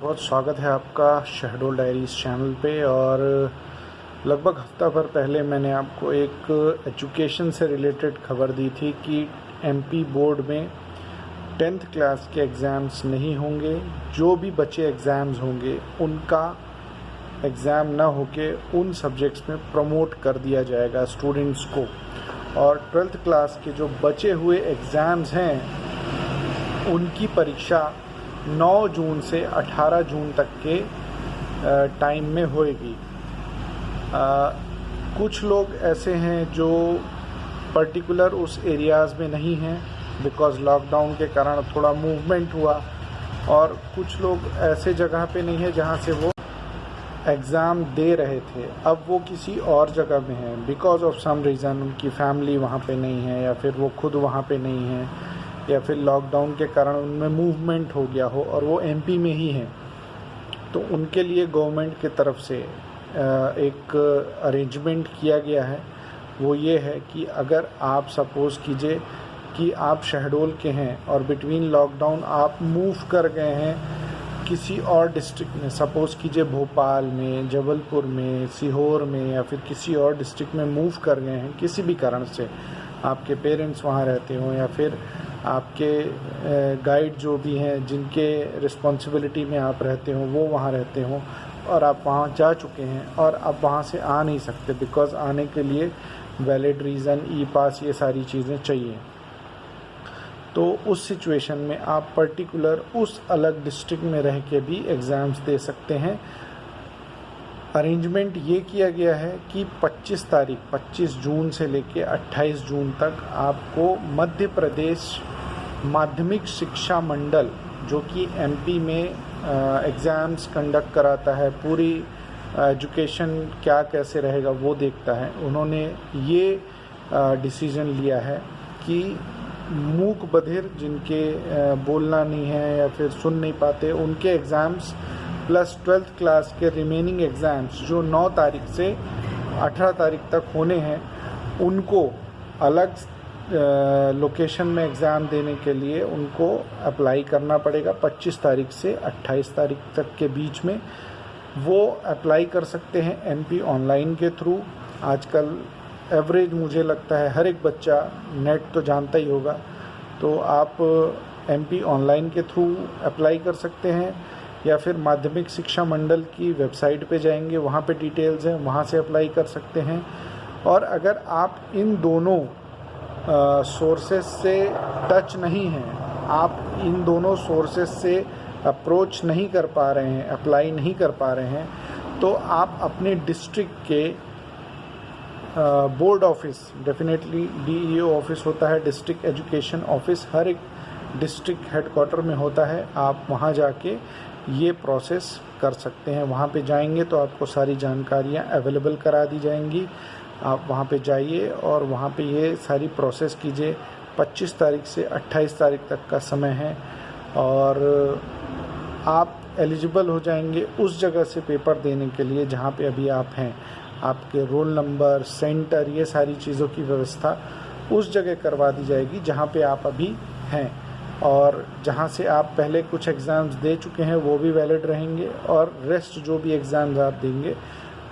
बहुत स्वागत है आपका शहडोल डायरीज़ चैनल पे। और लगभग हफ्ता भर पहले मैंने आपको एक एजुकेशन से रिलेटेड खबर दी थी कि एमपी बोर्ड में 10th क्लास के एग्ज़ाम्स नहीं होंगे। जो भी बचे एग्ज़ाम्स होंगे उनका एग्ज़ाम ना होके उन सब्जेक्ट्स में प्रमोट कर दिया जाएगा स्टूडेंट्स को। और 12th क्लास के जो बचे हुए एग्ज़ाम्स हैं उनकी परीक्षा 9 जून से 18 जून तक के टाइम में होएगी। कुछ लोग ऐसे हैं जो पर्टिकुलर उस एरियाज़ में नहीं हैं बिकॉज़ लॉकडाउन के कारण थोड़ा मूवमेंट हुआ, और कुछ लोग ऐसे जगह पे नहीं है जहाँ से वो एग्ज़ाम दे रहे थे, अब वो किसी और जगह में हैं बिकॉज़ ऑफ सम रीज़न। उनकी फैमिली वहाँ पे नहीं है या फिर वो खुद वहाँ पे नहीं है या फिर लॉकडाउन के कारण उनमें मूवमेंट हो गया हो और वो एमपी में ही हैं। तो उनके लिए गवर्नमेंट की तरफ से एक अरेंजमेंट किया गया है। वो ये है कि अगर आप सपोज़ कीजिए कि आप शहडोल के हैं और बिटवीन लॉकडाउन आप मूव कर गए हैं किसी और डिस्ट्रिक्ट में, सपोज़ कीजिए भोपाल में, जबलपुर में, सीहोर में या फिर किसी और डिस्ट्रिक्ट में मूव कर गए हैं किसी भी कारण से, आपके पेरेंट्स वहाँ रहते हों या फिर आपके गाइड जो भी हैं जिनके रिस्पॉन्सिबिलिटी में आप रहते हो वो वहाँ रहते हों, और आप वहाँ जा चुके हैं और अब वहाँ से आ नहीं सकते बिकॉज़ आने के लिए वैलिड रीज़न, ई पास, ये सारी चीज़ें चाहिए। तो उस सिचुएशन में आप पर्टिकुलर उस अलग डिस्ट्रिक्ट में रह के भी एग्ज़ाम्स दे सकते हैं। अरेंजमेंट ये किया गया है कि 25 जून से लेके 28 जून तक आपको मध्य प्रदेश माध्यमिक शिक्षा मंडल, जो कि एमपी में एग्ज़ाम्स कंडक्ट कराता है, पूरी एजुकेशन क्या कैसे रहेगा वो देखता है, उन्होंने ये डिसीज़न लिया है कि मूक बधिर जिनके बोलना नहीं है या फिर सुन नहीं पाते उनके एग्ज़ाम्स प्लस 12th क्लास के रिमेनिंग एग्ज़ाम्स जो 9 तारीख से 18 तारीख तक होने हैं, उनको अलग लोकेशन में एग्ज़ाम देने के लिए उनको अप्लाई करना पड़ेगा। 25 तारीख से 28 तारीख तक के बीच में वो अप्लाई कर सकते हैं एमपी ऑनलाइन के थ्रू। आजकल एवरेज मुझे लगता है हर एक बच्चा नेट तो जानता ही होगा, तो आप एमपी ऑनलाइन के थ्रू अप्लाई कर सकते हैं या फिर माध्यमिक शिक्षा मंडल की वेबसाइट पे जाएंगे, वहाँ पे डिटेल्स हैं, वहाँ से अप्लाई कर सकते हैं। और अगर आप इन दोनों सोर्सेस से टच नहीं हैं, आप इन दोनों सोर्सेस से अप्रोच नहीं कर पा रहे हैं, अप्लाई नहीं कर पा रहे हैं, तो आप अपने डिस्ट्रिक्ट के board office, definitely DEO office होता है, डिस्ट्रिक्ट एजुकेशन ऑफिस हर एक डिस्ट्रिक्ट हेडक्वार्टर में होता है, आप वहाँ जाके ये प्रोसेस कर सकते हैं। वहाँ पे जाएंगे तो आपको सारी जानकारियाँ अवेलेबल करा दी जाएंगी। आप वहाँ पे जाइए और वहाँ पे ये सारी प्रोसेस कीजिए। 25 तारीख से 28 तारीख तक का समय है और आप एलिजिबल हो जाएंगे उस जगह से पेपर देने के लिए जहाँ पे अभी आप हैं। आपके रोल नंबर, सेंटर, ये सारी चीज़ों की व्यवस्था उस जगह करवा दी जाएगी जहाँ पे आप अभी हैं, और जहाँ से आप पहले कुछ एग्ज़ाम्स दे चुके हैं वो भी वैलिड रहेंगे और रेस्ट जो भी एग्ज़ाम्स आप देंगे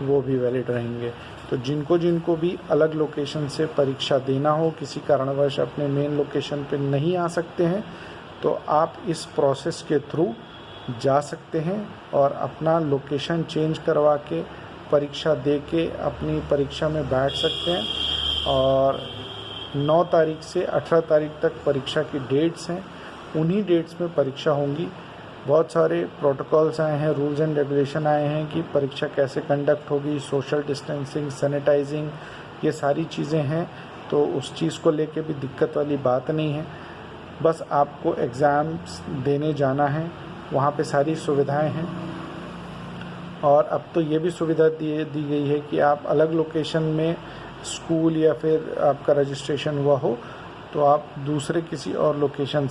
वो भी वैलिड रहेंगे। तो जिनको भी अलग लोकेशन से परीक्षा देना हो, किसी कारणवश अपने मेन लोकेशन पे नहीं आ सकते हैं, तो आप इस प्रोसेस के थ्रू जा सकते हैं और अपना लोकेशन चेंज करवा के परीक्षा दे के अपनी परीक्षा में बैठ सकते हैं। और 9 तारीख से 18 तारीख तक परीक्षा की डेट्स हैं, उन्हीं डेट्स में परीक्षा होंगी। बहुत सारे प्रोटोकॉल्स आए हैं, रूल्स एंड रेगुलेशन आए हैं कि परीक्षा कैसे कंडक्ट होगी, सोशल डिस्टेंसिंग, सैनिटाइजिंग, ये सारी चीज़ें हैं। तो उस चीज़ को लेके भी दिक्कत वाली बात नहीं है, बस आपको एग्ज़ाम्स देने जाना है, वहाँ पे सारी सुविधाएं हैं। और अब तो ये भी सुविधा दी गई है कि आप अलग लोकेशन में स्कूल या फिर आपका रजिस्ट्रेशन हुआ हो तो आप दूसरे किसी और लोकेशन